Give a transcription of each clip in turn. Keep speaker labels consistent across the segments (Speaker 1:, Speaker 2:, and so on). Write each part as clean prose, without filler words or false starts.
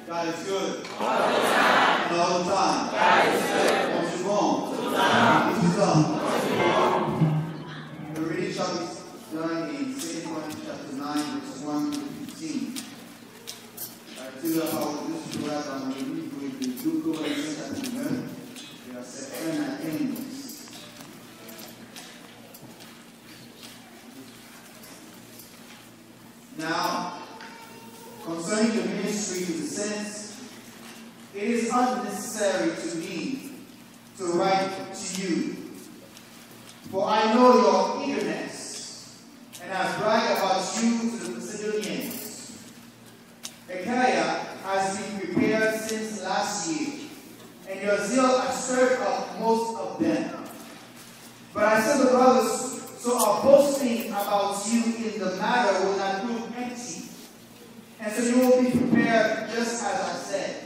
Speaker 1: God is good. And all the time. God is good. Quand c'est bon. Tout le temps. The reading shall be done in 2 Corinthians chapter 9, verses 1 to 15. To la parole de Dieu sera dans le livre de 2 Corinthiens chapitre 9, verset 1 à 15. Now, concerning the ministry to the saints, it is unnecessary to me to write to you, for I know your eagerness, and I brag about you to the Macedonians. Achaia has been prepared since last year, and your zeal has stirred up most of them. But I said the brothers, so our boasting about you in the matter will not prove empty. And so you will be prepared just as I said.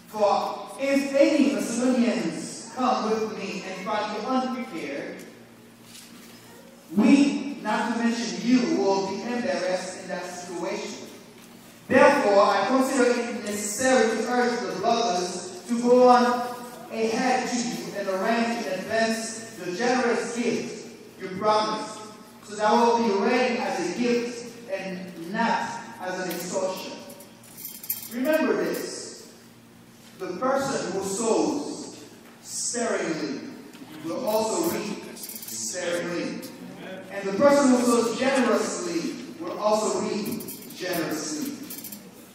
Speaker 1: For if any Macedonians come with me and find you unprepared, we, not to mention you, will be embarrassed in that situation. Therefore, I consider it necessary to urge the brothers to go on ahead to you and arrange in advance the generous gift you promised, so that will be ready as a gift and not as an extortion. Remember this: the person who sows sparingly will also reap sparingly, and the person who sows generously will also reap generously.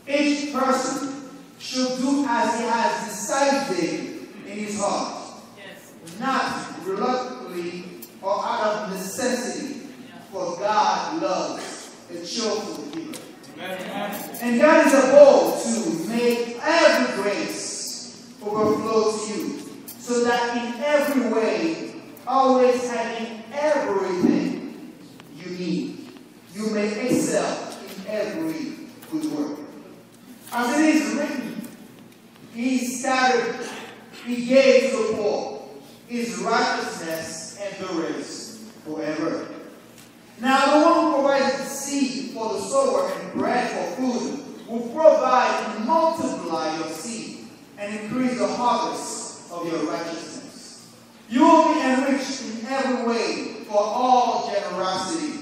Speaker 1: Each person should do as he has decided in his heart, not reluctantly or out of necessity, for God loves a cheerful giver. And God is able to make every grace overflow to you, so that in every way, always having everything you need, you may excel in every good work. As it is written, He scattered, He gave to the poor, His righteousness endures forever. Now the one who provides the seed for the sower and bread for food will provide and multiply your seed and increase the harvest of your righteousness. You will be enriched in every way for all generosity,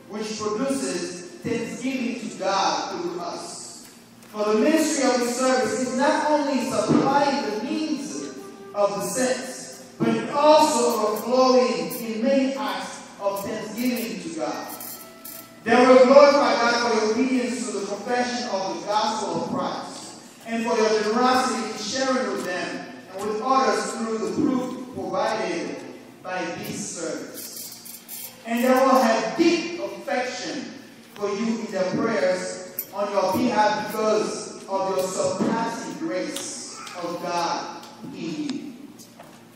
Speaker 1: which produces thanksgiving to God through us. For the ministry of the service is not only supplying the needs of the saints, but it also overflowing in many acts of thanksgiving to God. They will glorify God for your obedience to the confession of the gospel of Christ, and for your generosity in sharing with them and with others through the proof provided by this service. And they will have deep affection for you in their prayers on your behalf because of your surpassing grace of God in you.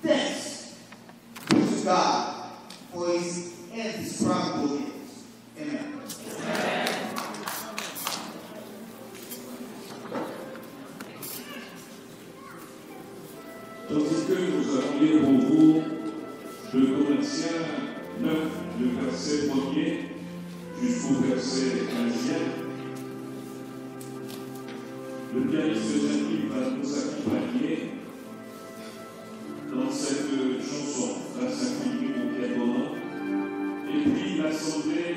Speaker 1: Thanks be to God for His indescribable gifts. Amen.
Speaker 2: Tandis que nous allons lire pour vous 2 Corinthiens 9, le verset 1er jusqu'au verset 15e, le pianiste Jean-Yves va nous accompagner dans cette chanson, 25 minutes au piano, et puis l'assemblée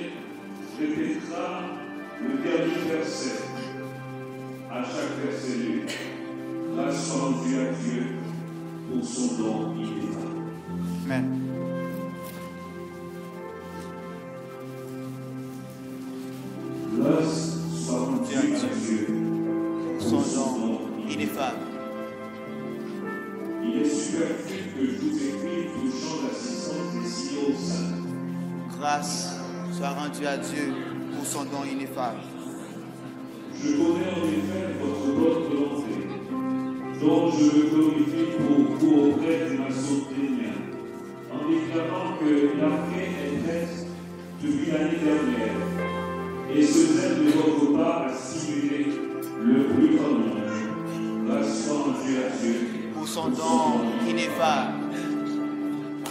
Speaker 2: répétera le dernier verset. À chaque verset lu, grâce soit rendue à Dieu pour son don ineffable.
Speaker 1: Amen.
Speaker 2: Grâce soit rendue à Dieu
Speaker 1: Son don ineffable.
Speaker 2: Il est superflu que je vous écrive touchant l'assistance des signaux saints.
Speaker 1: Grâce soit rendue à Dieu pour son don ineffable.
Speaker 2: Je connais en effet votre bonne volonté, dont je me glorifie pour vous auprès des Macédoniens, en déclarant que l'armée est prête depuis l'année dernière, et ce zèle de votre part a stimulé le plus grand nombre. Grâce soit rendue à Dieu
Speaker 1: Pour son don ineffable.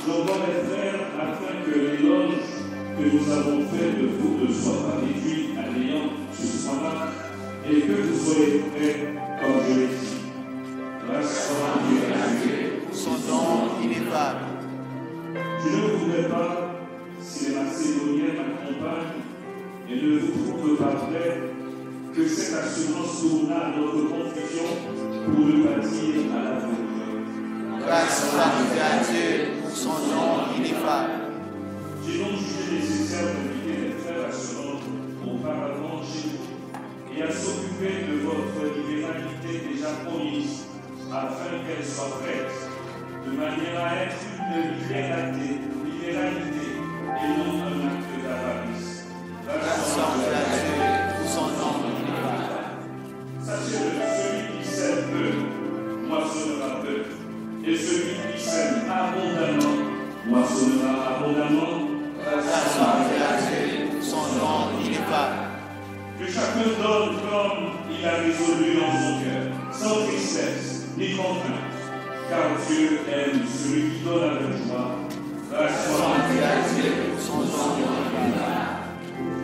Speaker 2: J'envoie mes frères afin que l'éloge que nous avons fait de vous ne soit pas réduit à néant ce soir-là, et que vous soyez prêts pas si les Macédoniens m'accompagnent et ne vous trouvent pas prêts, que cette assurance tourna à notre confusion pour ne pas dire à la vérité.
Speaker 1: Grâce à Dieu pour son nom ineffable.
Speaker 2: J'ai donc jugé nécessaire d'inviter les frères à se rendre auparavant chez vous et à s'occuper de votre libéralité déjà promise, afin qu'elle soit prête, de manière à être une libéralité et non un acte d'avarice.
Speaker 1: Grâce à Dieu pour son nom ineffable.
Speaker 2: Sachez-le, celui qui sème peu, moissonnera peu, et celui qui sème abondamment, moissonnera abondamment.
Speaker 1: Grâce à Dieu pour son nom ineffable.
Speaker 2: Que chacun donne comme il a résolu dans son cœur, sans tristesse ni contrainte, car Dieu aime celui qui donne avec joie. Grâce à Dieu pour son nom ineffable.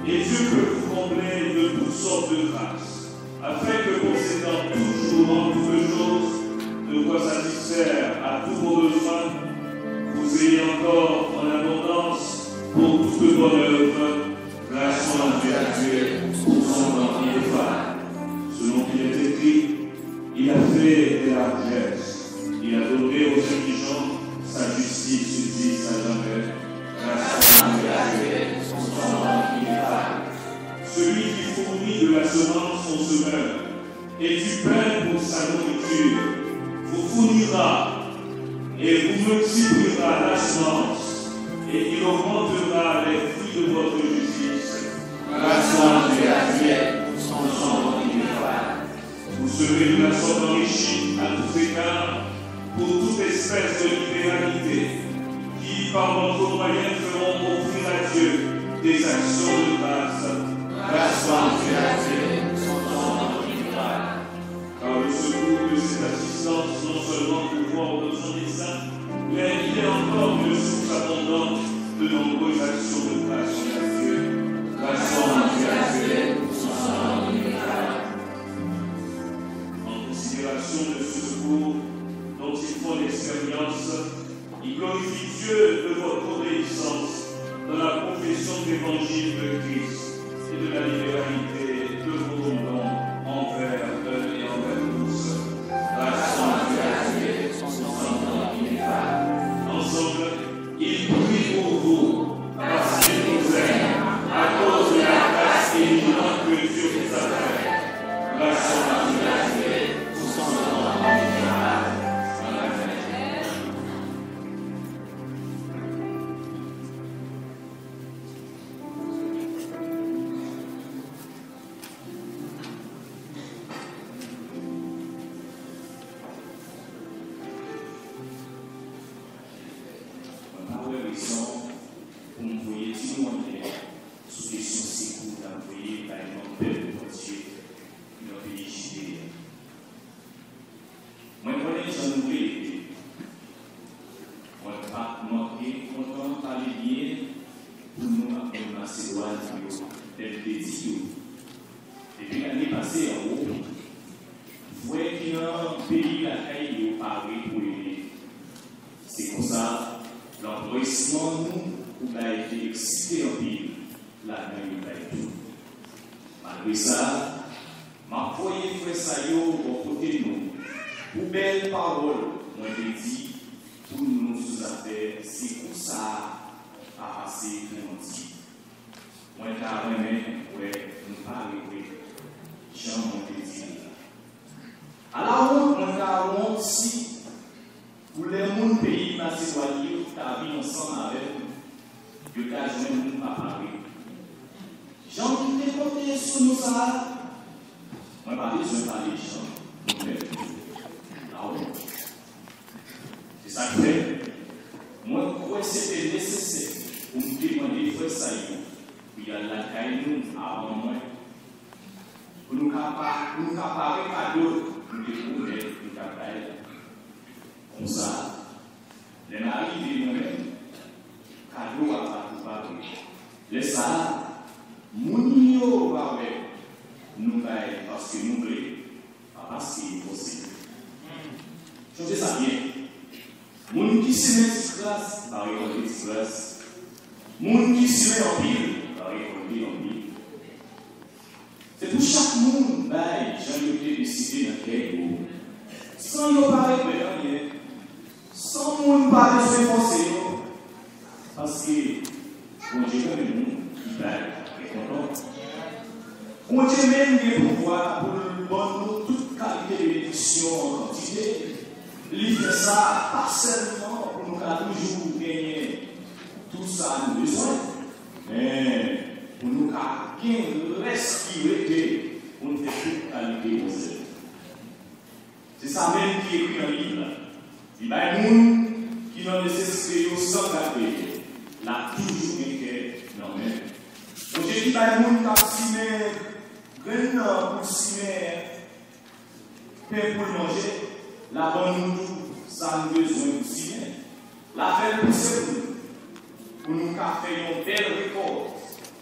Speaker 2: Et Dieu peut vous combler de toutes sortes de grâces, afin que possédant toujours en toutes choses de quoi satisfaire à tous vos besoins, vous ayez encore en abondance pour toute bonne œuvre. Grâce à Dieu pour son nom ineffable. Selon qu'il est écrit, il a fait des largesses, il a donné aux indigents, sa justice subsiste à jamais. Grâce à Dieu pour son nom ineffable. Celui qui fournit de la semence son semeur et du pain pour sa nourriture vous fournira et vous multipliera la semence et il augmentera les fruits de votre justice. Grâce à Dieu pour son nom ineffable. Vous serez de la sorte enrichis à tous égards pour toute espèce de libéralité qui, par votre moyen, feront offrir à Dieu des actions de grâce. Grâce à Dieu pour son nom ineffable. Car le secours de cette assistance, non seulement pour voir au besoin des saints, mais il est encore une source abondante de nombreuses actions de grâce à Dieu. Grâce à Dieu pour son nom ineffable. En considération de ce secours dont ils font l'expérience, ils glorifient Dieu de votre obéissance dans la profession de l'évangile de Christ et de la libéralité de vos dons envers eux et envers tous. Grâce à Dieu pour son nom ineffable. Ensemble, ils prient pour vous parce qu'ils vous aiment à cause de la grâce éminente que Dieu vous a faite. Grâce à Dieu pour son nom ineffable.
Speaker 3: Pour m'envoyer tout le monde sous question secours d'envoyer par exemple Père de Dieu dans le pays juif. Moi, je connais Jean Nouvel. Moi, je suis content de parler bien pour nous en Macédoine, tel que dit. Et puis l'année passée, en haut, vous voyez qu'il y a un pays à laquelle il parlé pour aider. C'est comme ça. L'empressement, nous, a été excité en ville, la même tout. Malgré ça, ma foyer frère Sayo au côté de nous, pour belle parole, moi je dis, pour nous sous affaires, c'est pour ça à passer pour nous dire. Moi je t'ai ouais, nous parler, Jean mon dit. À la honte, moi je t'ai si pour les gens pays macédoniens, qui vivent ensemble avec nous, le cas de nous à Paris. Jean qui était porté sur nous, ça. Moi, je ne parle de Jean. Là-haut. C'est ça que fait. Moi, je crois que c'était nécessaire pour me demander, frère Saïd, puis il y a la caille nous avant moi, pour nous préparer cadeau, nous découvrir le cadeau. Comme ça, les maris de nous-mêmes, cadeau à pas parler. Les ça, mounio va avec nous parce que nous voulons, pas parce qu'il est possible. Changez ça bien. Moun qui se met en classe, par exemple, en classe, Moun qui se met en pile, va récolter en pile. C'est pour chaque monde, j'ai décidé dans quel jour. Sans nous parler de rien, sans nous parler de forcer, parce que bon Dieu même nous qui va être content. Bon Dieu même qui pouvoir pour nous donner toute qualité de bénédiction en quantité. Il fait ça pas seulement pour nous toujours gagner tout ça nous besoin, mais pour nous gagner le reste qui était pour nous faire toute qualité aux œuvres. C'est ça même qui est écrit dans le livre. Il y a des gens qui n'ont nécessité sans garder. Là, toujours été dans le même. Donc, j'ai dit à des gens qui ont simé, pour simer, pour manger, la bonne nous, ça nous besoin de simer. La faire pousser pour nous faire une belle récolte.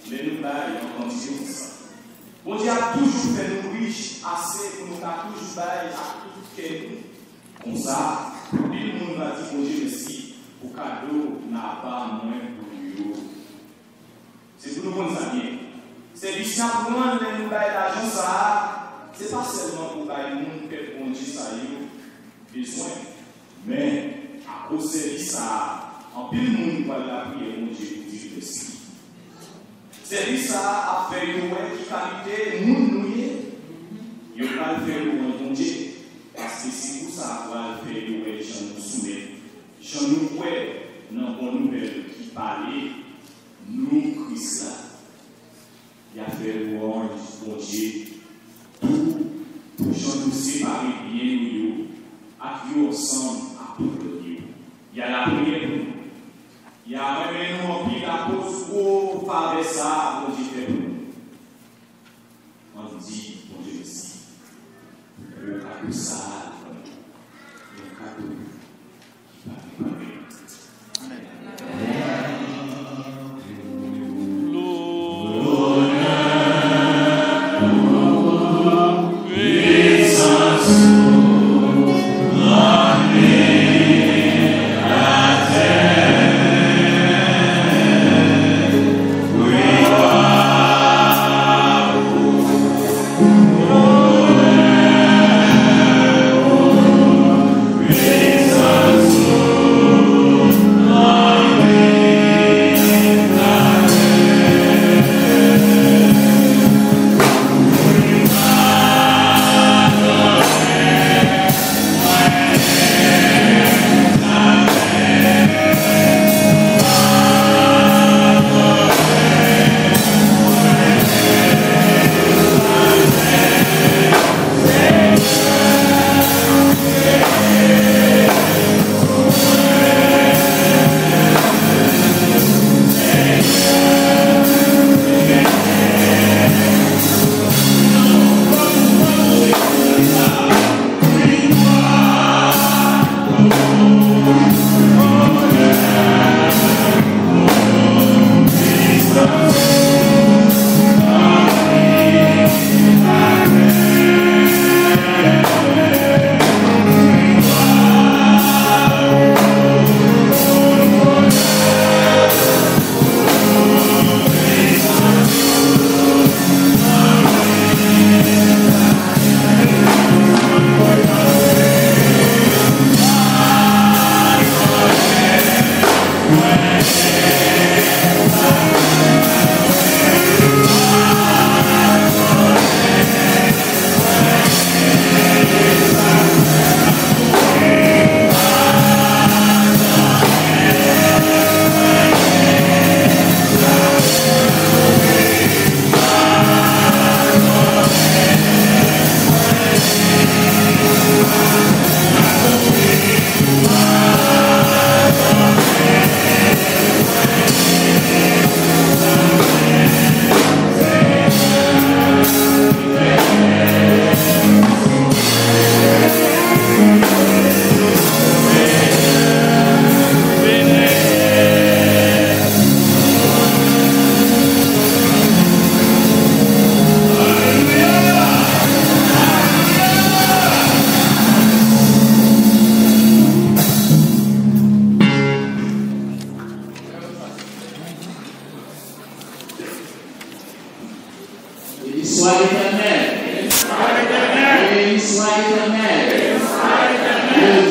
Speaker 3: Mais nous, on continue comme ça. Bon Dieu a toujours fait nous riches, assez pour nous faire toujours bailler à tout comme ça. Tout le monde va dire, bon Dieu, merci, pour cadeau n'a pas moins pour nous. C'est pour nous bonnes amis. C'est ici pour nous, nous bailler l'argent, ça, c'est pas seulement pour bailler le monde, que bon Dieu, ça y est, besoin. Mais, à cause de ça, en pile le monde va la prière, bon Dieu, pour dire merci. C'est ça a fait une qualité, nous, il va le faire pour Dieu. Parce que c'est pour ça qu'on va le faire, je nous soumets. Je nous vois dans la bonne nouvelle qui parlait, nous, Christ là. Il a fait louange pour Dieu. Tout, pour nous séparer bien, nous, à qui ensemble, à tout le Dieu. Il y a la prière pour nous. Il y a même nous en pile la cause pour faire ça, pour Dieu fait pour nous. On dit, bon Dieu merci. Le cadeau ça, le cadeau qui va préparer.
Speaker 4: Oh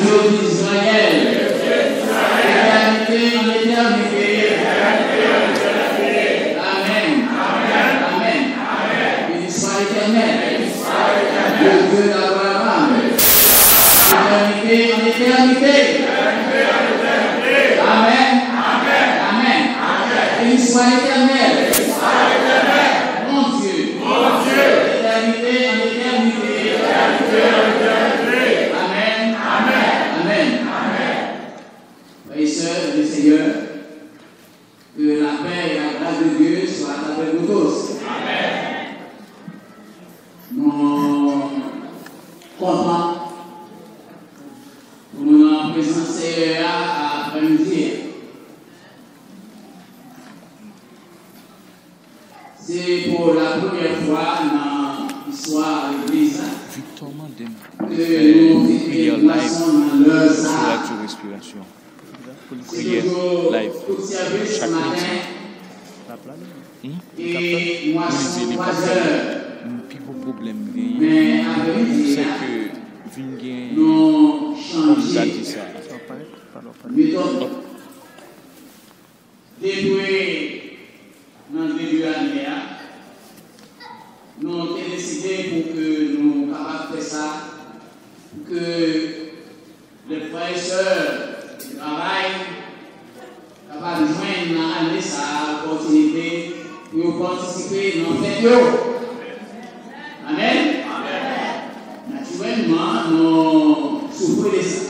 Speaker 4: Dieu d'Israël, d'éternité en éternité. Amen. Amen. Béni soit l'Éternel, le Dieu d'Abraham, d'éternité en éternité. Amen. Amen. Béni soit l'Éternel, mon Dieu, d'éternité en éternité. Amen. Amen. Frères et sœurs, le Seigneur, que la paix et la grâce de Dieu soient avec nous tous. Amen. Nous contents pour nous présenter après-midi. C'est pour la première fois dans l'histoire de l'Église que nous
Speaker 5: prière live sur la respiration. Prière live. Chaque midi.
Speaker 4: Et moi, je suis 3 heures.
Speaker 5: Plus gros problème,
Speaker 4: Mais après-midi,
Speaker 5: c'est que Vingien,
Speaker 4: nous
Speaker 5: comme ça dit
Speaker 4: changeons
Speaker 5: ça.
Speaker 4: méthode. Depuis dans le début de l'année, nous avons décidé pour que nous soyons capables de faire ça, pour que les frères et sœurs qui travaillent capables de joindre dans l'année ça opportunité pour participer dans le fête. Amen. Naturellement, nous souffrons de ça.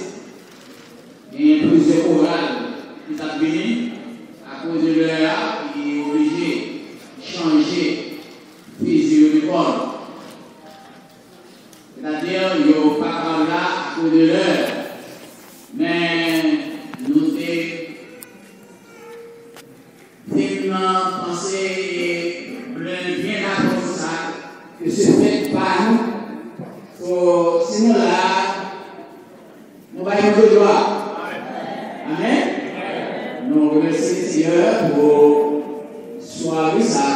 Speaker 4: Il y a plusieurs chorales qui sont venus à cause de leur qui est obligé de changer fusil de l'école. C'est-à-dire, il n'y a pas par là à cause de l'heure. Mais nous avons pensé bien d'accord sur ça, que ce fait par nous. Sinon là, nous allons nous de droit. Amen. Nous remercions le Seigneur pour soirée ça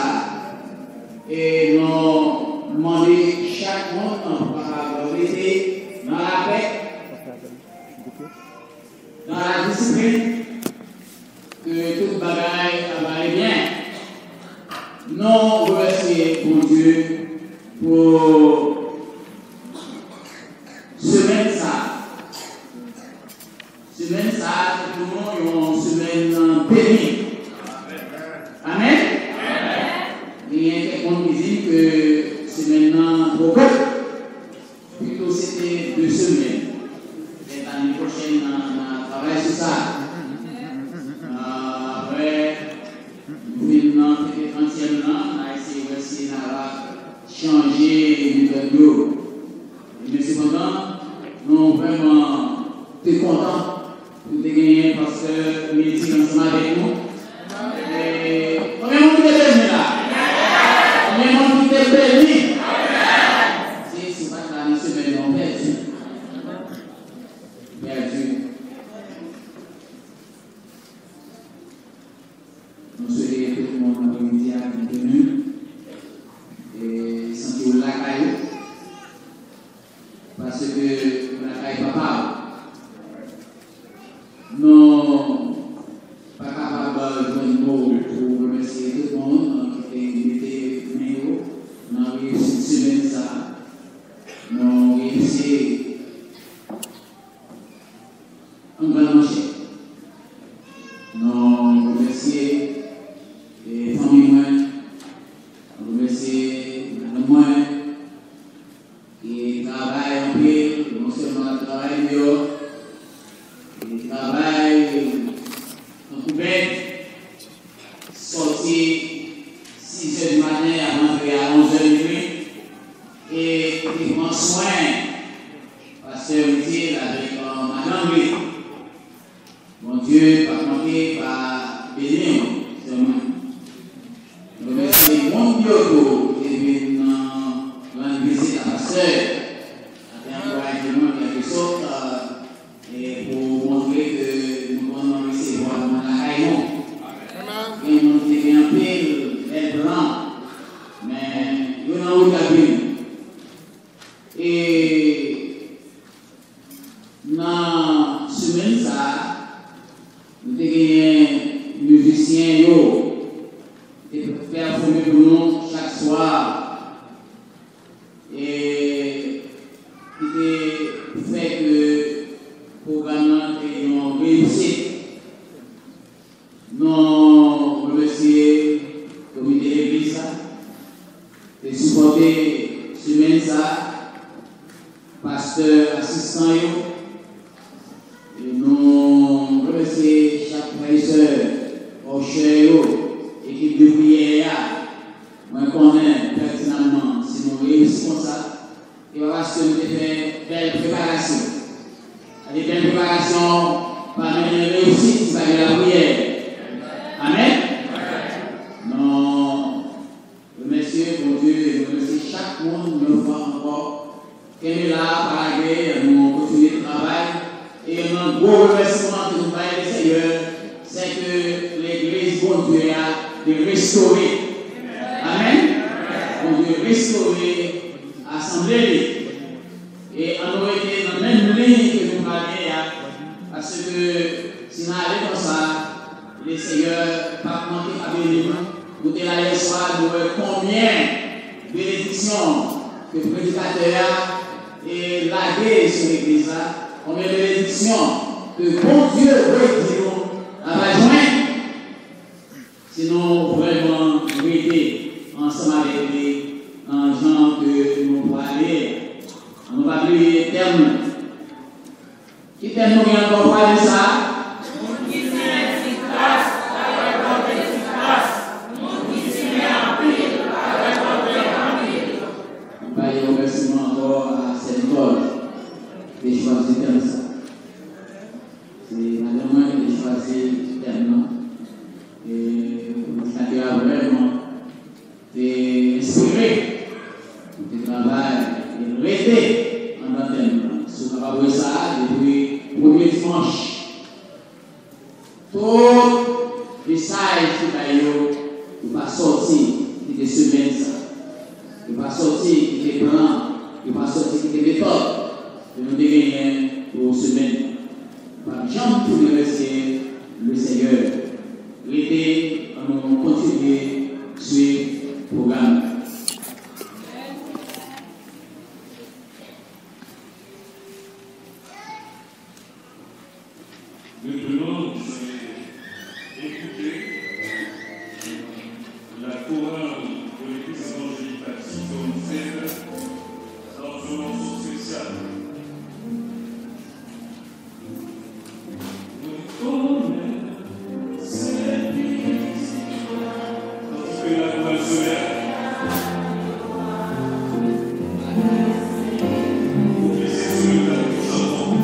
Speaker 4: et nous demander chaque monde par rester dans la paix, dans la discipline, que toute bagaille va aller bien. Nous remercions pour Dieu pour semaine ça, c'est une semaine bénie. Amen. Il y a quelqu'un qui dit que c'est maintenant trop court. Plutôt c'était 2 semaines. Et l'année prochaine, on travaille sur ça. Après, nous venons le 30e an, on a essayé de changer le tableau. Mais cependant, nous sommes vraiment très contents de gagner parce que nous étions ensemble avec nous. Combien de monde qui est béni là? Combien de monde qui est béni? Si ce n'est pas la semaine, on perdu. Nous souhaitons tout le monde après-midi à bienvenue et sentir la caillou. Parce que la caille papa, non, pas capable de jouer un mot pour remercier tout le monde qui était venu dans cette semaine. Ça, nous réussi un grand marché. Nous remercier les familles, nous remercier les moyens. Et travaille en pile, non seulement travail dehors, il travaille en couverte, sorti 6 h du matin avant d'entrer à 11 h du nuit, et il prend soin, pasteur Mitil avec madame lui. Mon Dieu, pas manquer, pas bénir, c'est moi. Nous remercions mon Dieu qui est venu dans visite à pasteur, avec un encouragement quelque sorte, et pour montrer que nous pouvons recevoir dans la caillon. Et nous avons bien pile, les blancs, mais nous n'avons pas vu. Et fait que le programme est une réussite. Nous remercions le comité de l'église de supporter semaine ça, pasteur assistant. Et nous remercions chaque frère et soeur, au cher, équipe de prière. Moi, je connais pertinemment si nous réussissons comme ça. Et parce que nous avons fait belle préparation. Des belles préparations parmi les réussites qui va de la prière. Amen. Non, remercier pour Dieu et remercier chaque monde de nous voir encore. Qu'elle est là, parler, nous continuer le travail. Et un gros remerciement que nous faisons le Seigneur, c'est que l'Église, bon Dieu, a de restaurer. Amen. Bon Dieu, restaurer, assembler. Et on aurait été dans la même ligne que nous parlions, parce que si nous allons comme ça, le Seigneur pas manqué à bénir. Nous sommes là hier soir, nous voyons combien de bénédictions que le prédicateur et lagué sur l'église là, combien de bénédictions que bon Dieu veut dire à la joindre. Sinon, vraiment, aider ensemble avec lui, en gens que nous pouvons aller. On va prier éternel. Qui t'aime nous encore parler ça? Un remerciement encore à Saint-Paul qui a choisi comme ça. C'est madame qui a choisi tellement. Et ça a vraiment inspiré le travail et rêver en antenne. Si on va voir ça depuis le premier dimanche, tout le message qui va sortir de ce semaine. Il va sortir des plans, il va sortir des méthodes que nous devons pour semaine. Par exemple, pour remercier le Seigneur, l'aider à nous continuer sur le programme.
Speaker 2: Maintenant, je vais écouter la chorale de l'Église évangélique baptiste de Onzelle dans un morceau spécial. Nous connaissons cette Église, tandis que la chorale se lève. Vous glissez sur le tas de chantons.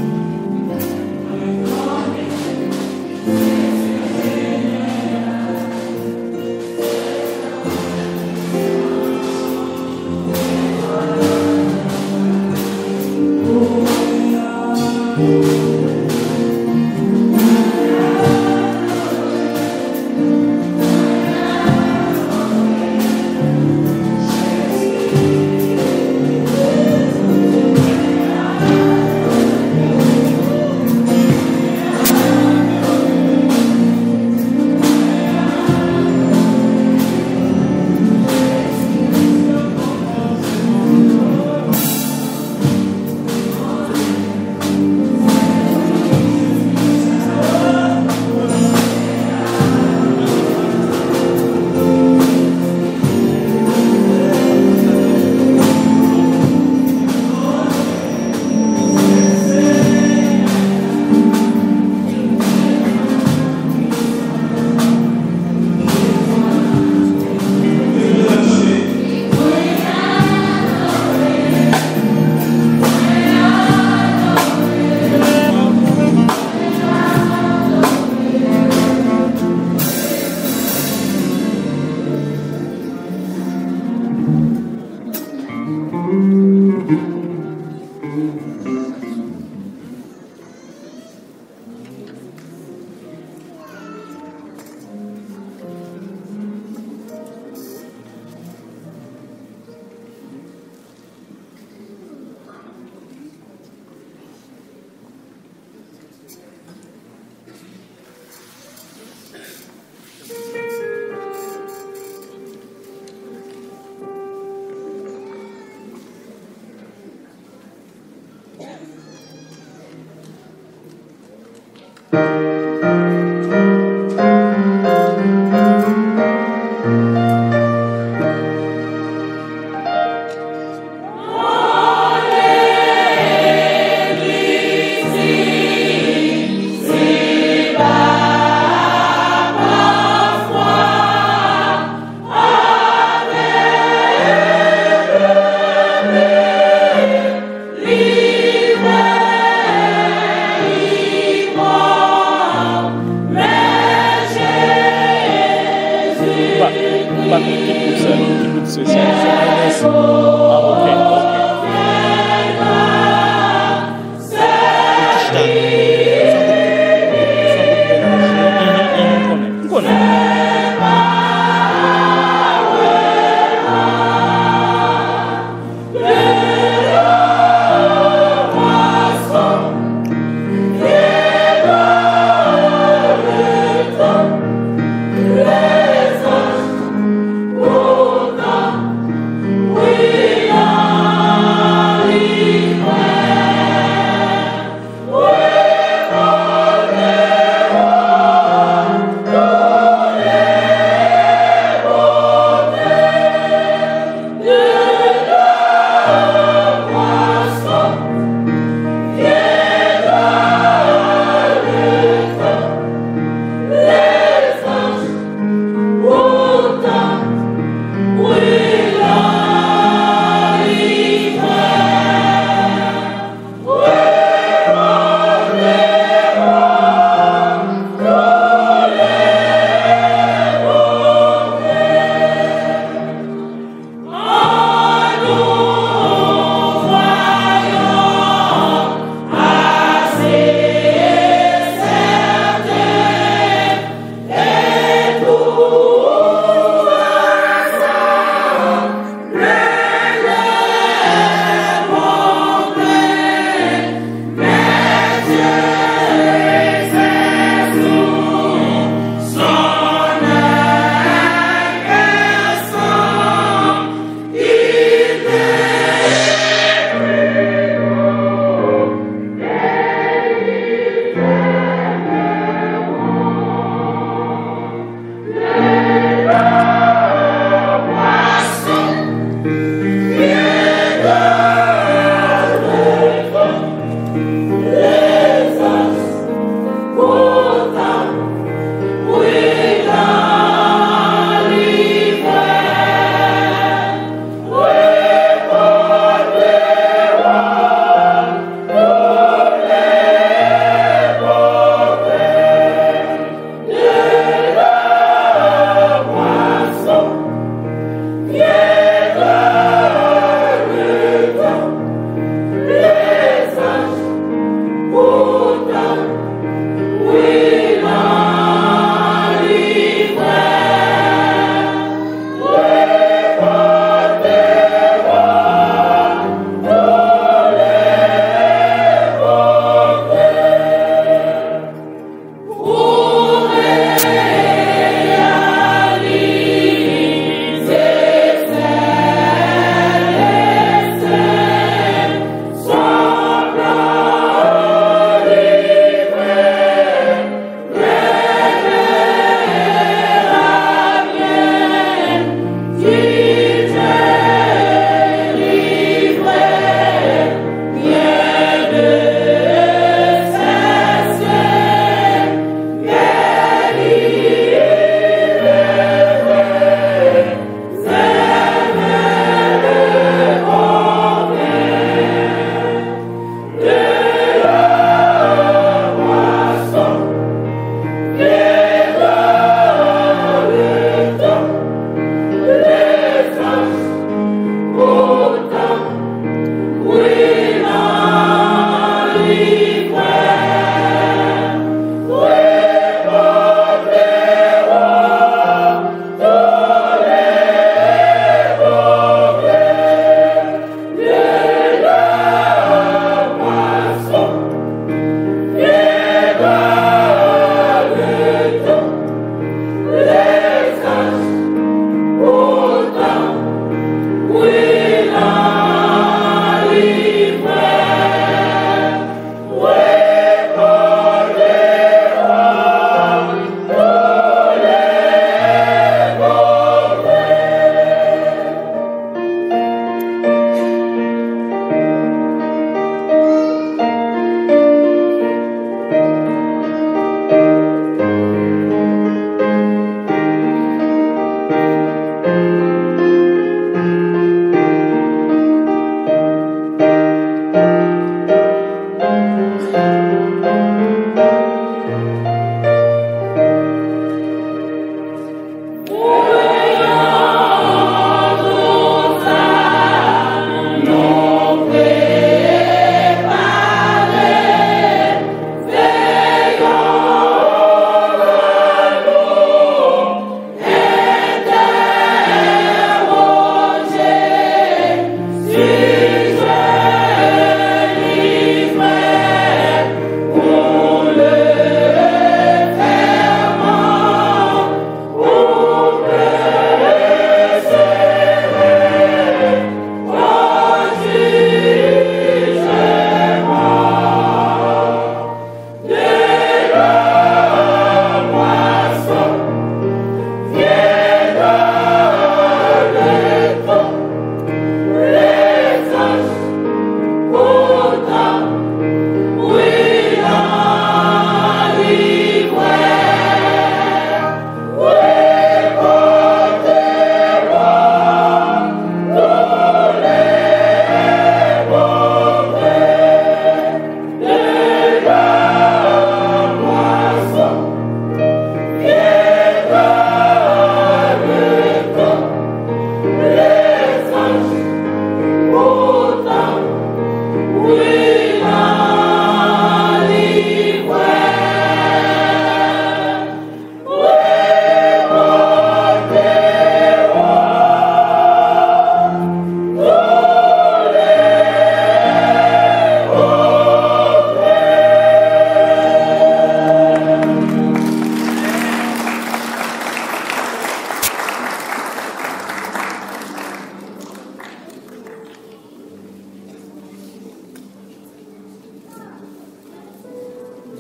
Speaker 6: We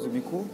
Speaker 5: le micro.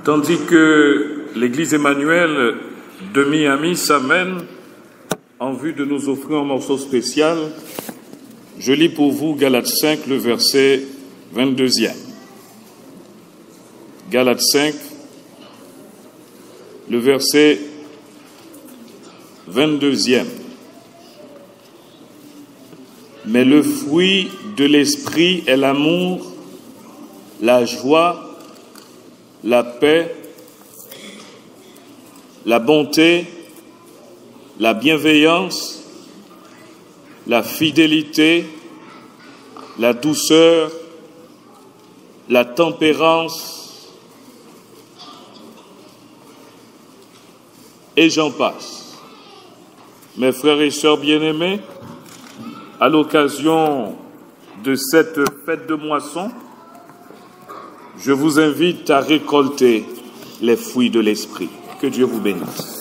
Speaker 2: Tandis que l'Église Emmanuel de Miami s'amène en vue de nous offrir un morceau spécial, je lis pour vous Galates 5, le verset 22e. Galates 5, le verset 22e. Mais le fruit de l'esprit est l'amour, la joie, la paix, la bonté, la bienveillance, la fidélité, la douceur, la tempérance, et j'en passe. Mes frères et sœurs bien-aimés, à l'occasion de cette fête de moisson, je vous invite à récolter les fruits de l'esprit. Que Dieu vous bénisse.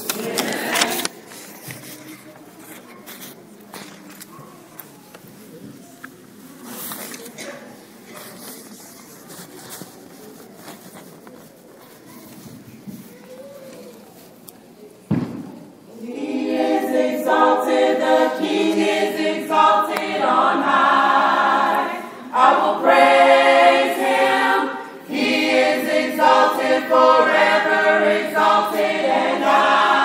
Speaker 6: Forever exalted, and I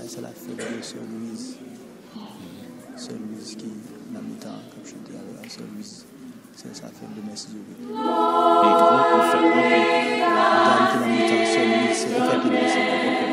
Speaker 6: C'est la fête de Sœur Louise. Sœur Louise qui, dans le temps, comme je dis avec Sœur Louise, c'est sa fête de Merci Dieu.
Speaker 5: Et gros, en fait,
Speaker 6: Dans le temps, Sœur Louise, c'est la fête de Merci Dieu.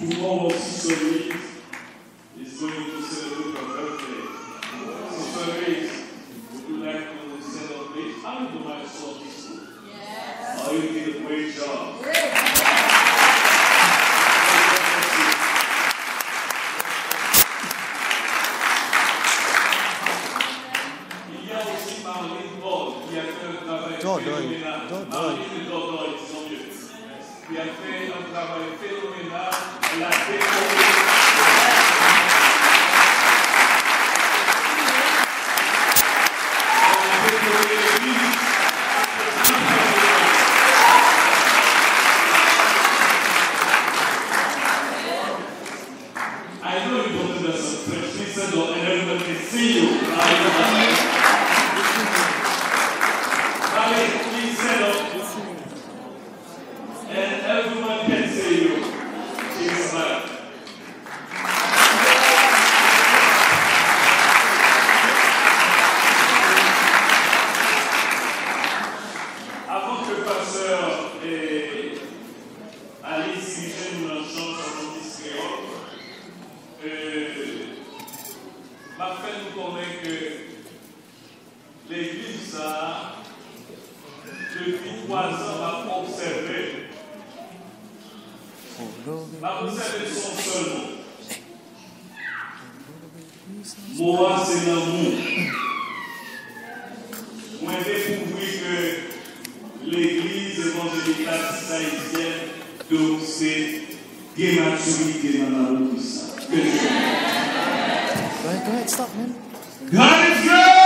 Speaker 2: Tomorrow also service is going to celebrate her birthday. So service, would you like to celebrate? How you do my Sunday school? Yes. Oh, you did a great job. Il y a aussi Marlene Paul qui a fait un travail phénoménal. Marlene Dordoy, disons mieux. Qui a fait un travail phénoménal. Elle a décoré. I know you don't do some French pieces or everyone can see you. Allez. depuis 3 ans, m'a observé. M'a observé son seul mot. Moi, c'est l'amour. Moi, j'ai découvert que l'église évangélique baptiste haïtienne, donc c'est des maturités dans la route de ça.
Speaker 6: Go ahead, stop, man.
Speaker 2: God is good!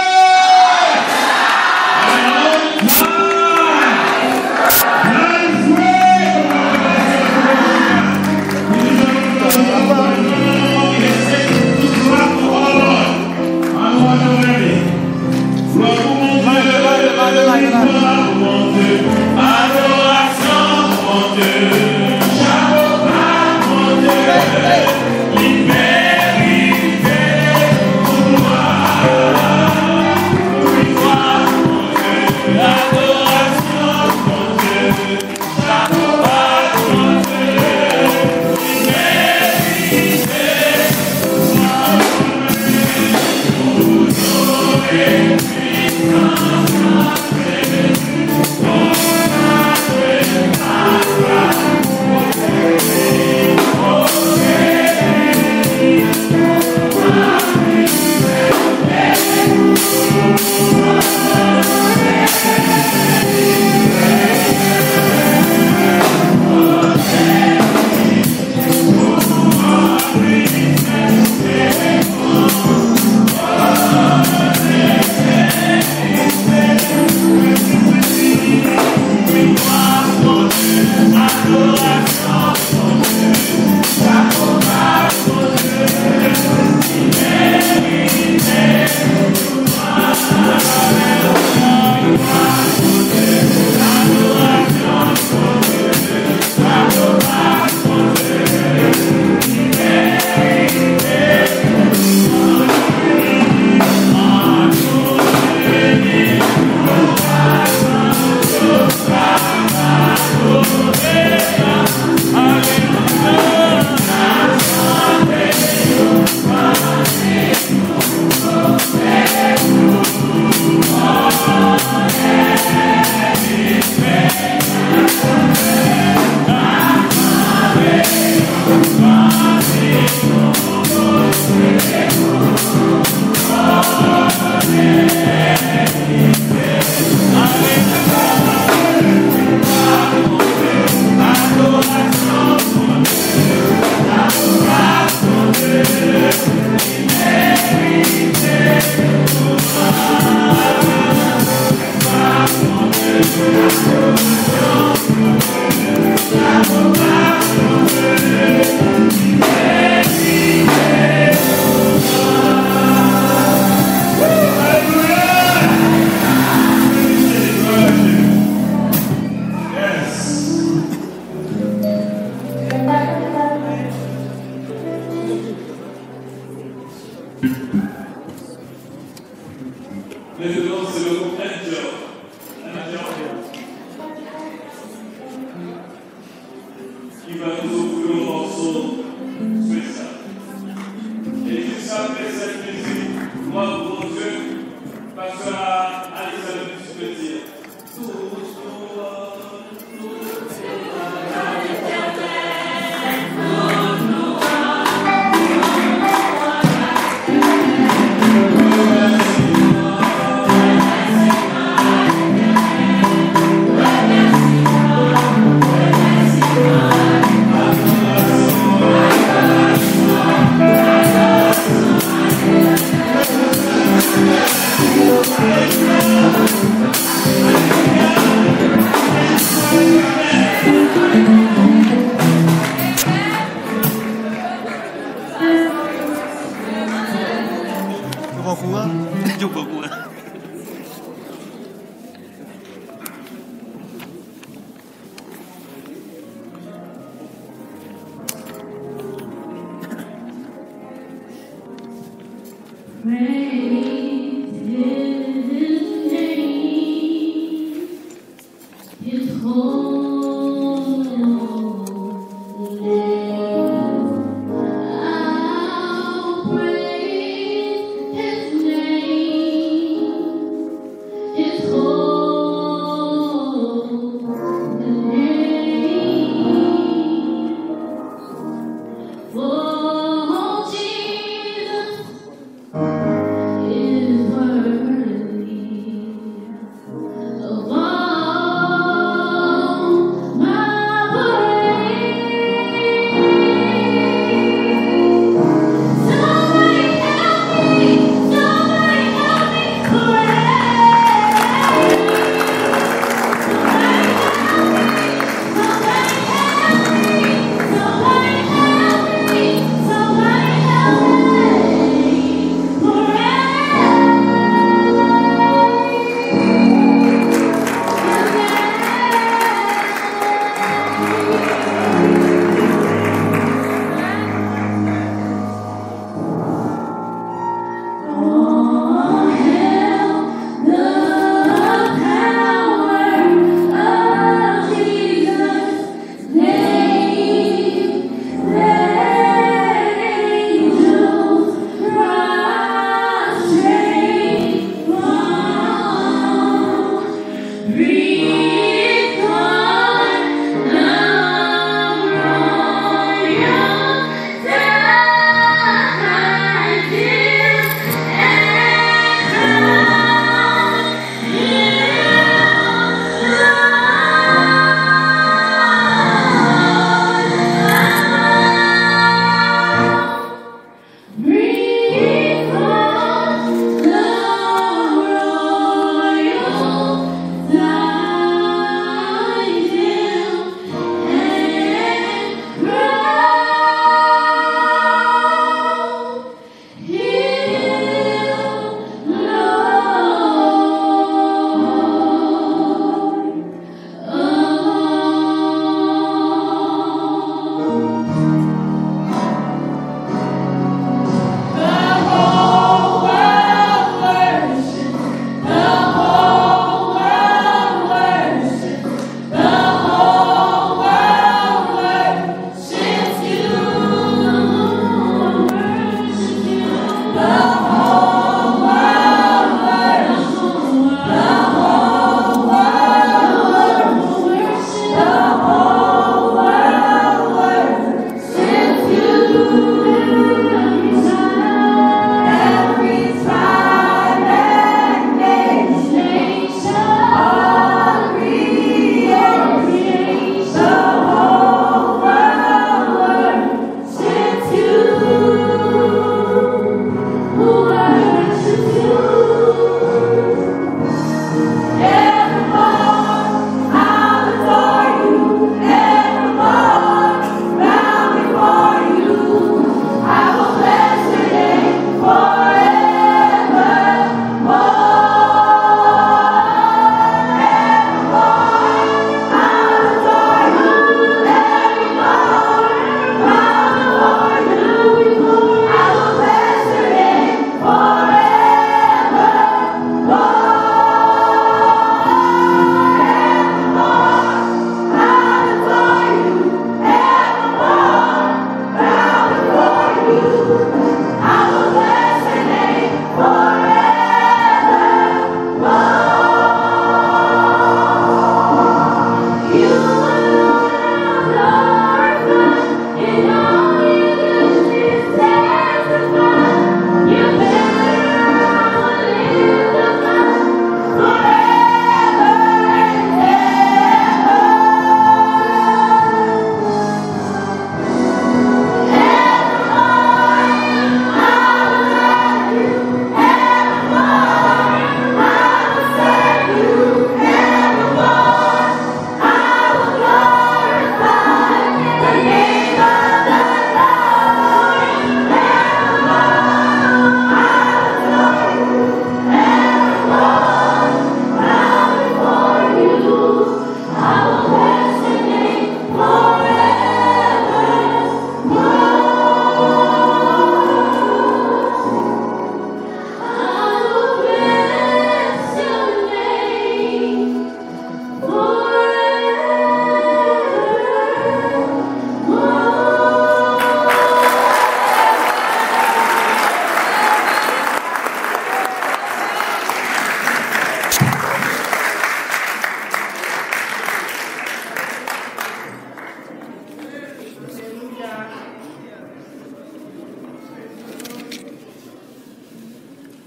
Speaker 2: Maintenant, c'est le groupe Angel. Qui va nous offrir un morceau spécial. Et juste après cette musique, moi, pour Dieu, pasteur Alisa le Petit.
Speaker 7: It's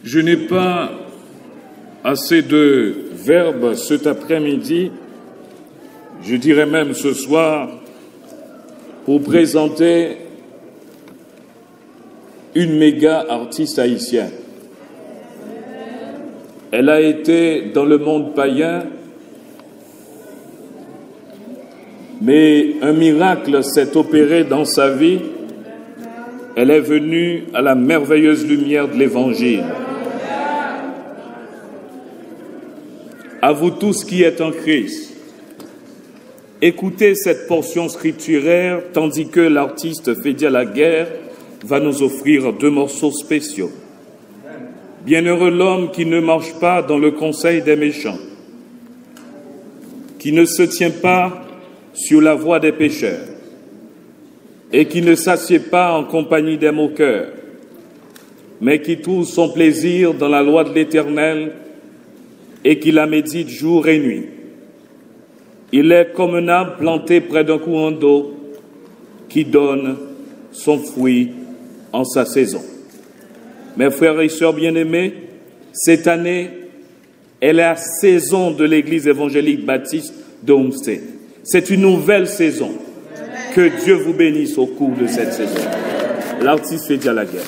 Speaker 2: Je n'ai pas assez de verbes cet après-midi, je dirais même ce soir, pour présenter une méga artiste haïtienne. Elle a été dans le monde païen, mais un miracle s'est opéré dans sa vie. Elle est venue à la merveilleuse lumière de l'Évangile. À vous tous qui êtes en Christ, écoutez cette portion scripturaire tandis que l'artiste Fédia Laguerre va nous offrir 2 morceaux spéciaux. Bienheureux l'homme qui ne marche pas dans le conseil des méchants, qui ne se tient pas sur la voie des pécheurs et qui ne s'assied pas en compagnie des moqueurs, mais qui trouve son plaisir dans la loi de l'Éternel et qui la médite jour et nuit. Il est comme un arbre planté près d'un courant d'eau qui donne son fruit en sa saison. Mes frères et sœurs bien-aimés, cette année est la saison de l'Église évangélique baptiste de Homestead. C'est une nouvelle saison. Que Dieu vous bénisse au cours de cette saison. L'artiste Fédia Laguerre.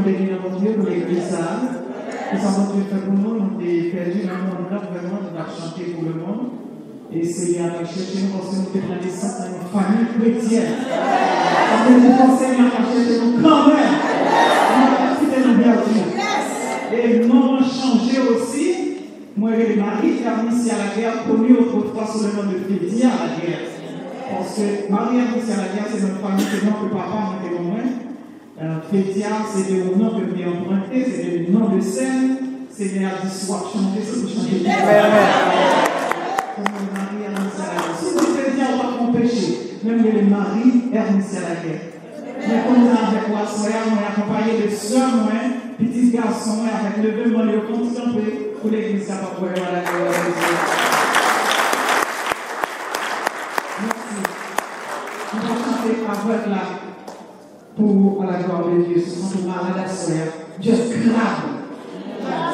Speaker 7: bénir notre Dieu pour l'église ça. Que ça va Dieu fait pour nous, nous avons perdu le monde là, vraiment, nous avons chanté pour le monde. Et c'est à chercher nous parce que nous avons naissance dans une famille chrétienne. Parce que nous enseignons à chercher nous quand même. Nous avons quitté nos vertus. Et nous avons changé aussi. Moi et Marie qui a mis à la guerre, connu autrefois sous le nom de Fédia à la guerre. Parce que Marie a mis à la guerre, c'est notre famille, c'est non que papa m'a dit au moins. Fédia, c'est le nom que j'ai emprunté, c'est le nom de scène, c'est l'air du soir chanter, c'est pour chanter. Comme Marie a mis à la guerre. Si vous Fédia, on va pas péché, même le mari est mis à la guerre. Mais comme on a avec moi, on a accompagné de soeurs, petits garçons, avec le vœu, on continue pour l'église, ça va pouvoir aller à la gloire de Dieu. Merci. On va chanter avec là pour la gloire de Dieu. Ce sont nos malades à soeur. Dieu grave.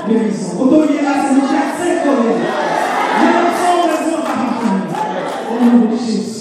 Speaker 7: Guérison. Autorisé là, c'est nos 4-5 collègues. Les enfants, les enfants, par au nom de Jésus.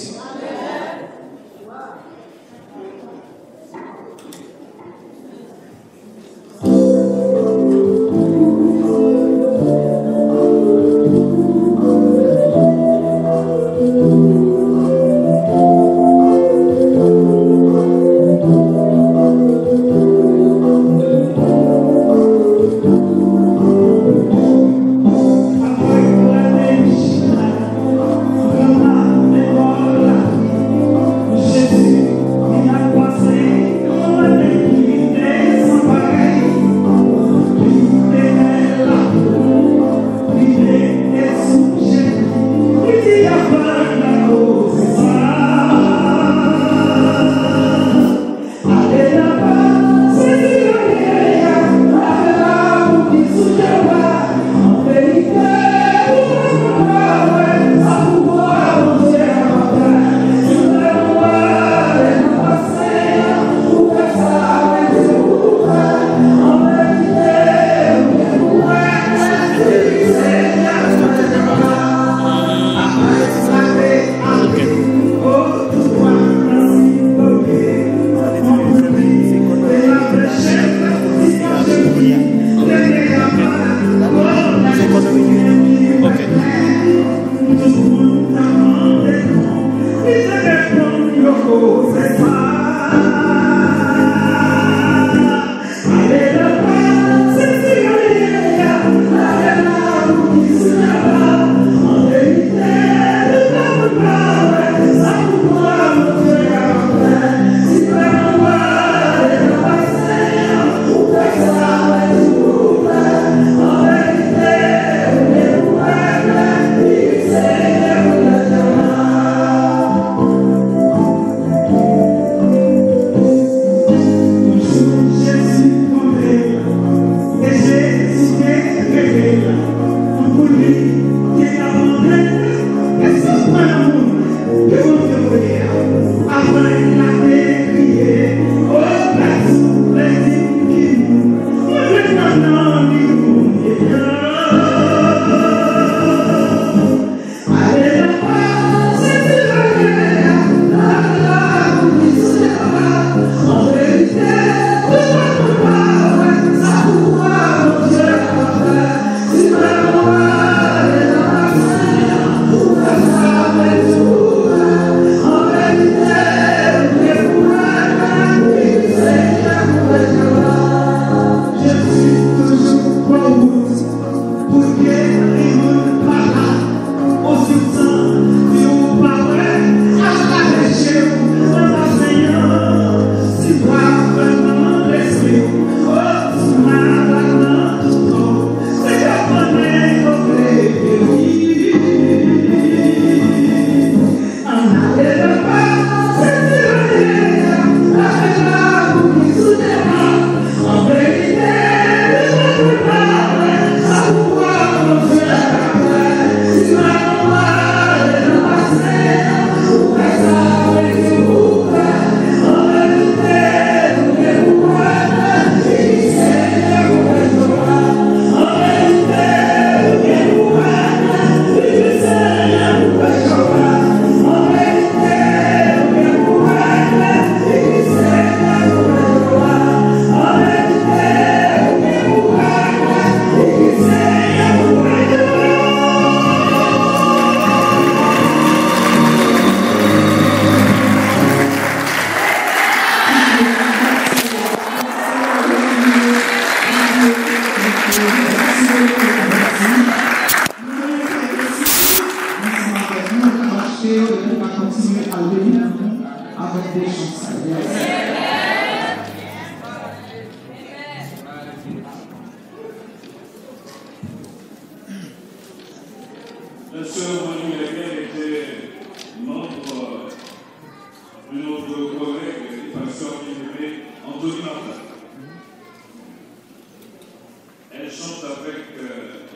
Speaker 2: chante avec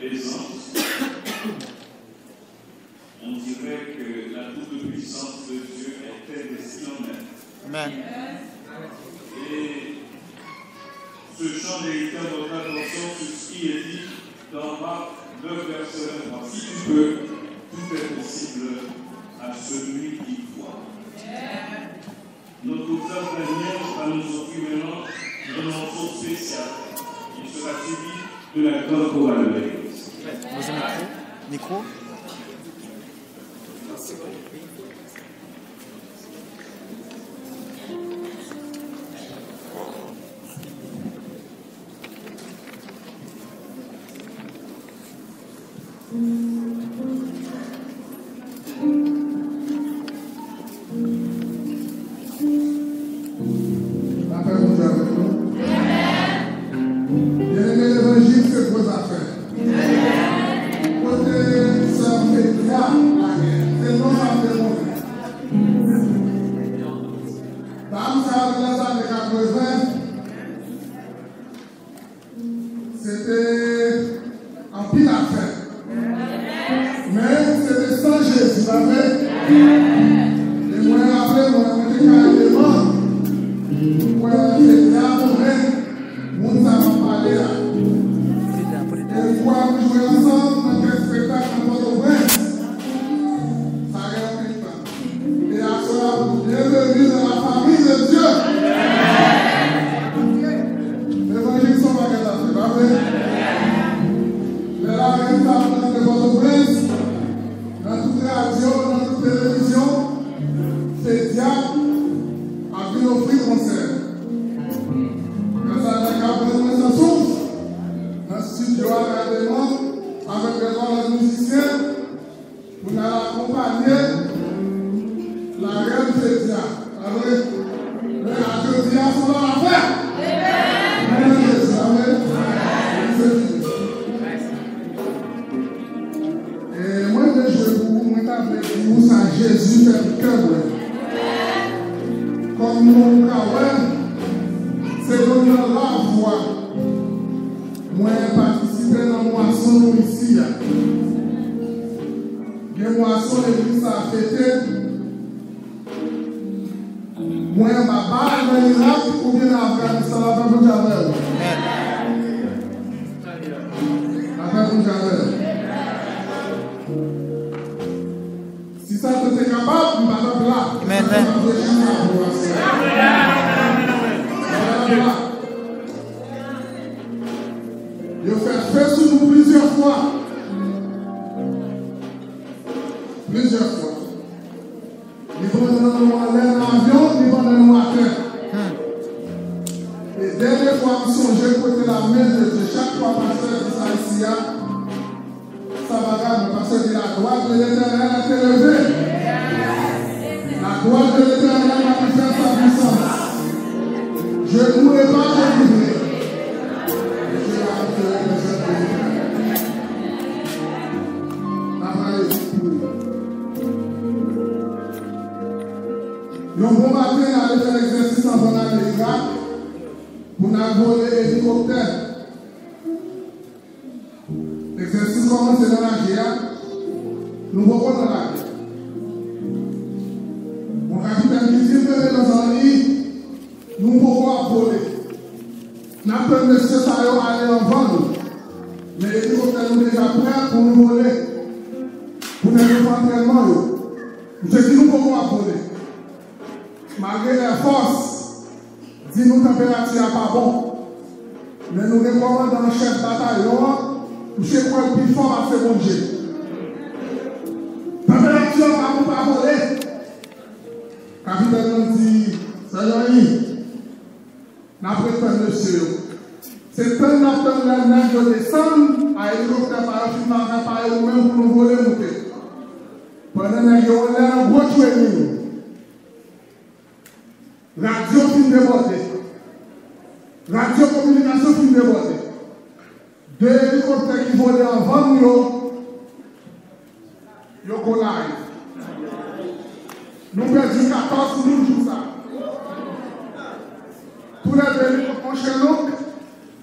Speaker 2: aisance. On dirait que la toute-puissance de Dieu était destinée en elle.
Speaker 1: Amen.
Speaker 2: Et ce chant mérite notre attention sur ce qui est dit dans Marc 2, verset 23. Si tu peux, tout est possible à celui qui croit. Notre auteur Daniel va nous offrir maintenant un morceau spécial. Il sera suivi de la grande chorale de l'Église.
Speaker 1: Vous avez micro?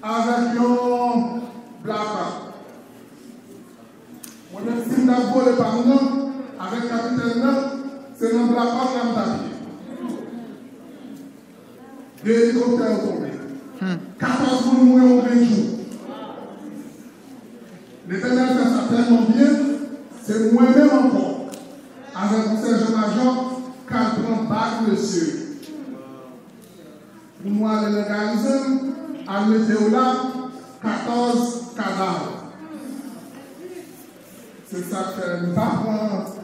Speaker 8: Avec un 2 hélicoptères tombés. 14 pour nous en 20 jours. L'Éternel fait ça tellement bien, c'est moi-même encore, avec mon sergent-major, qu'elle prend bac, monsieur. Pour moi, aller le garnison, à mettre là 14 cadavres. C'est ça que nous avons.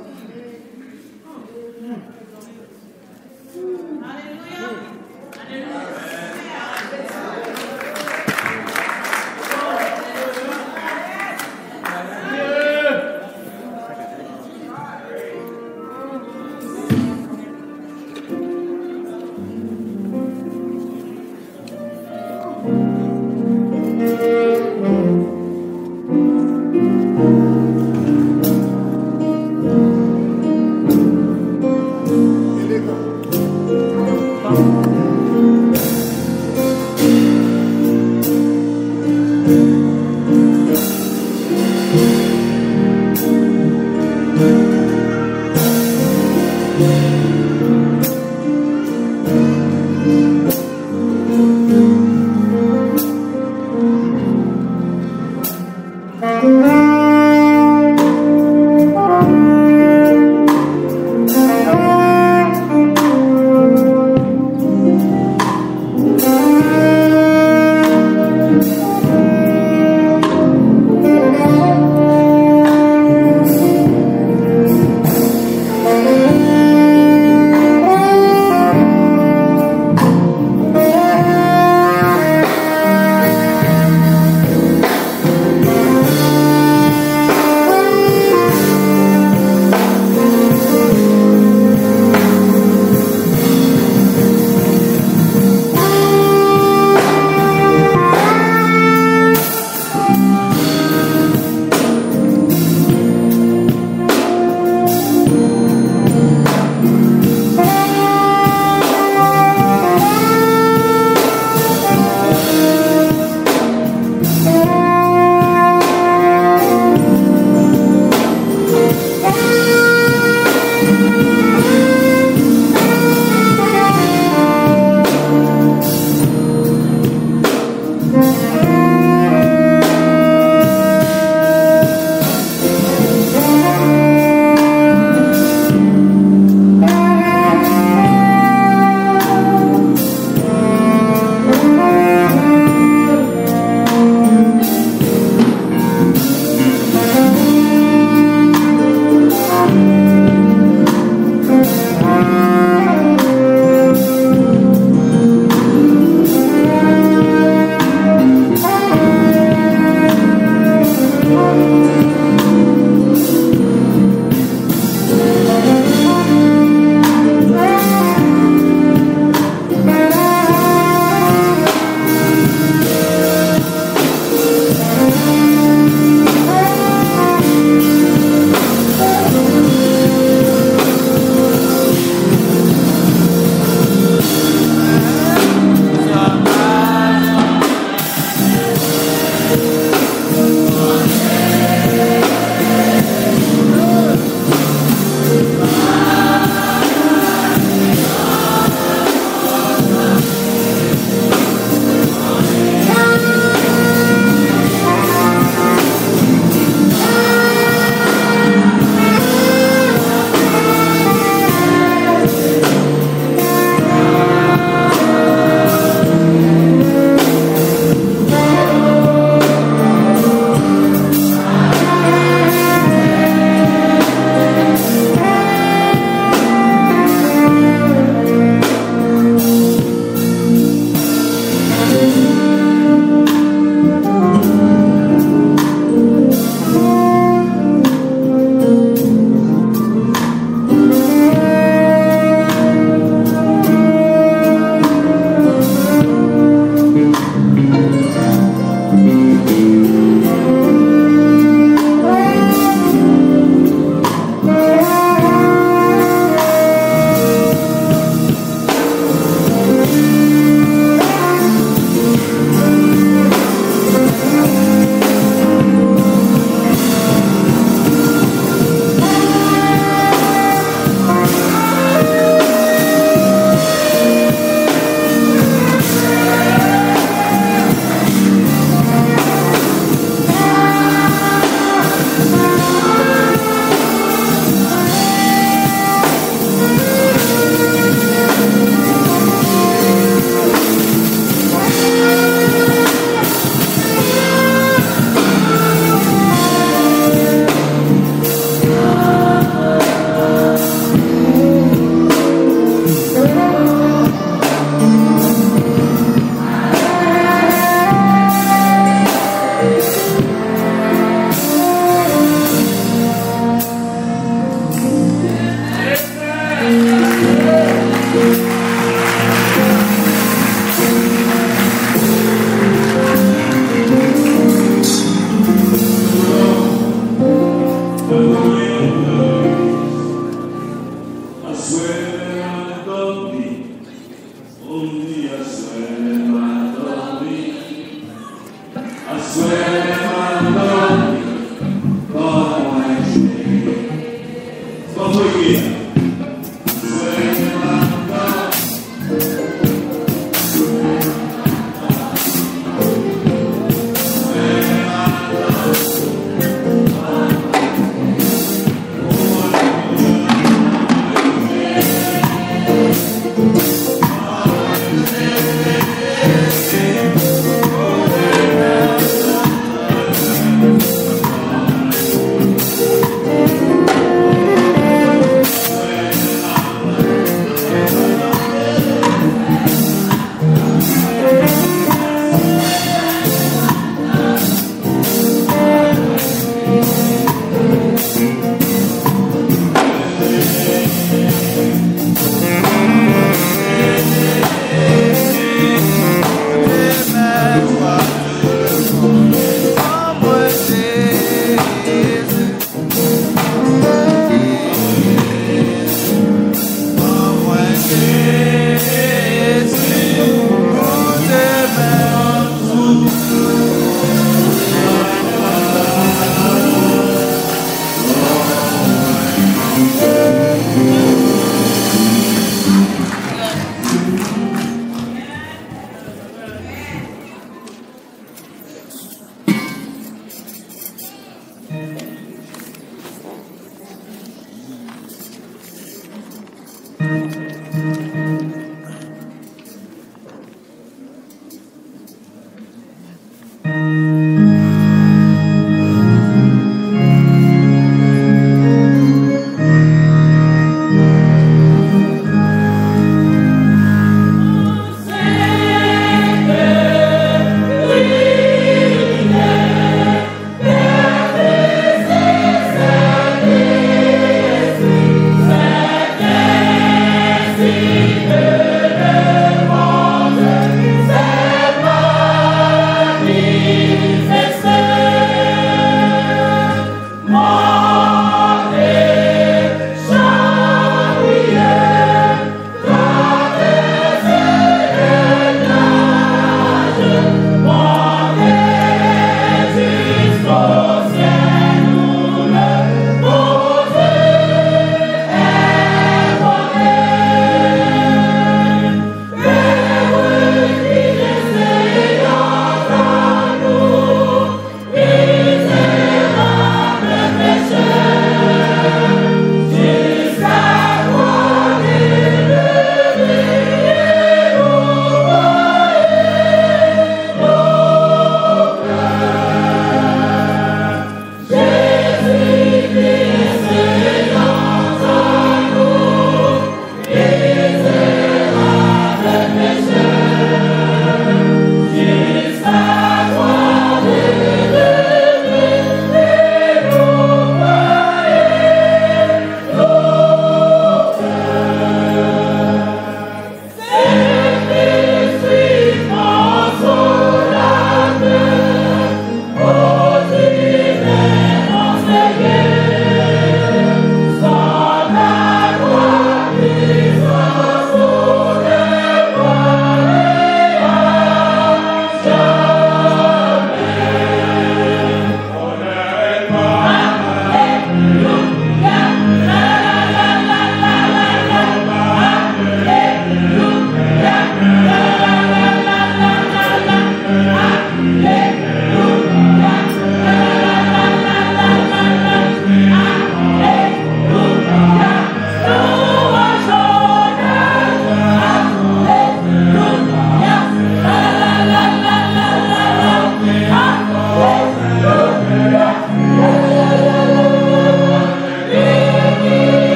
Speaker 9: Thank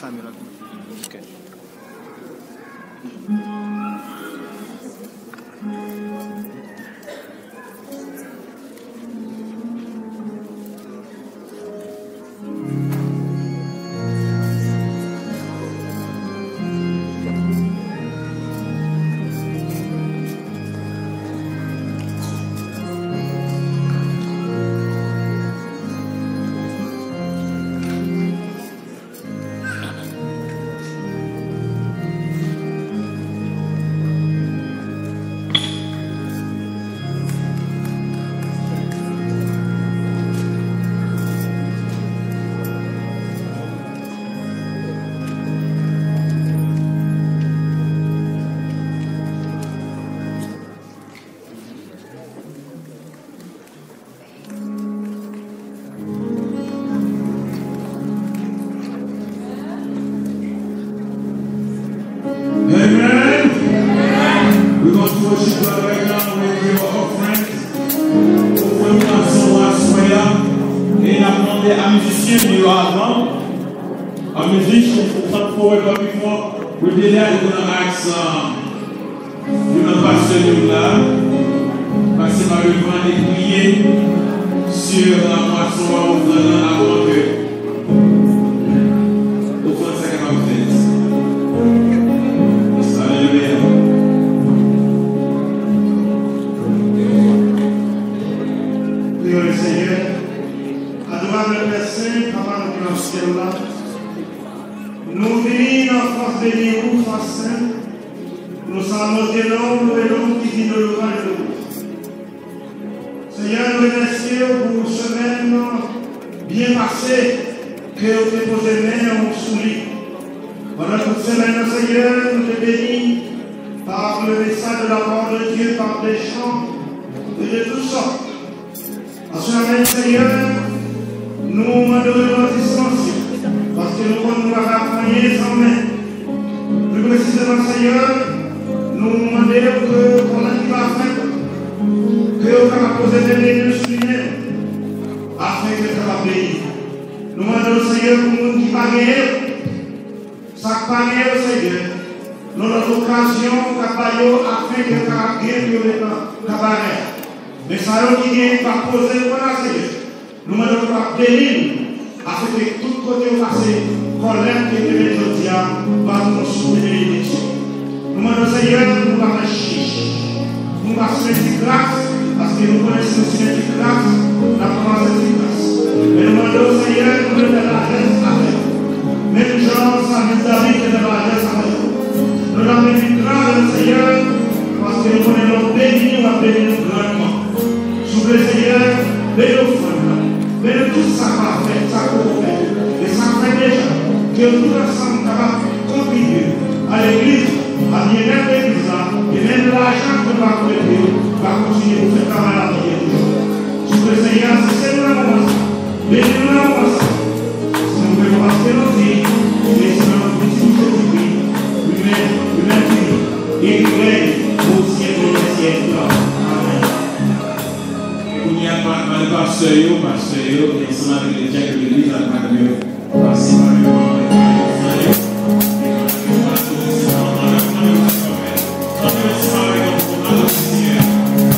Speaker 6: Samuel. Ok.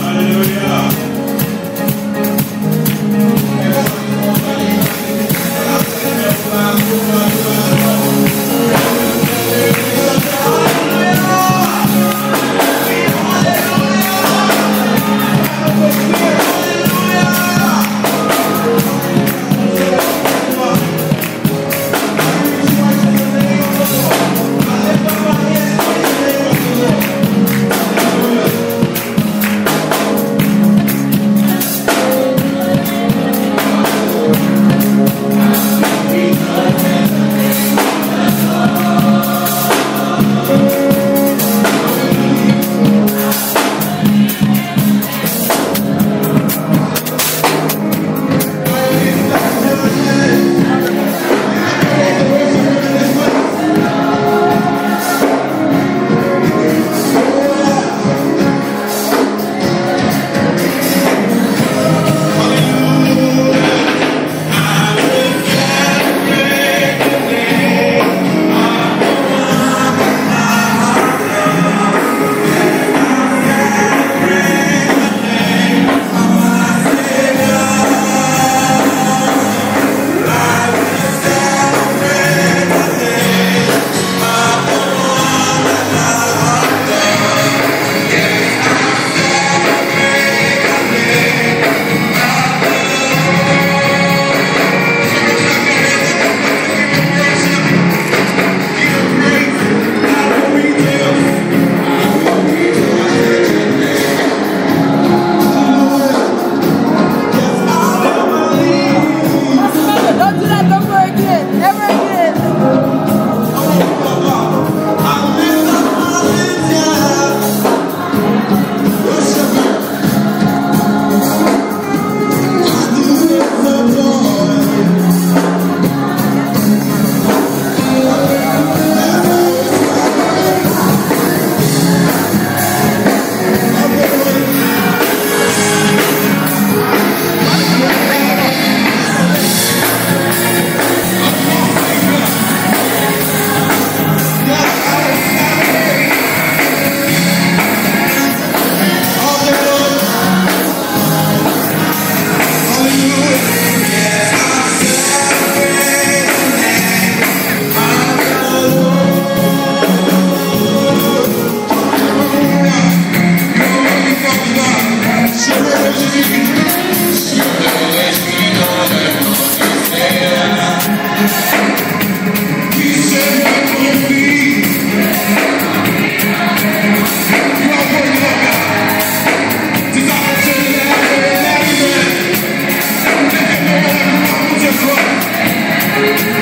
Speaker 9: Hallelujah! Thank you.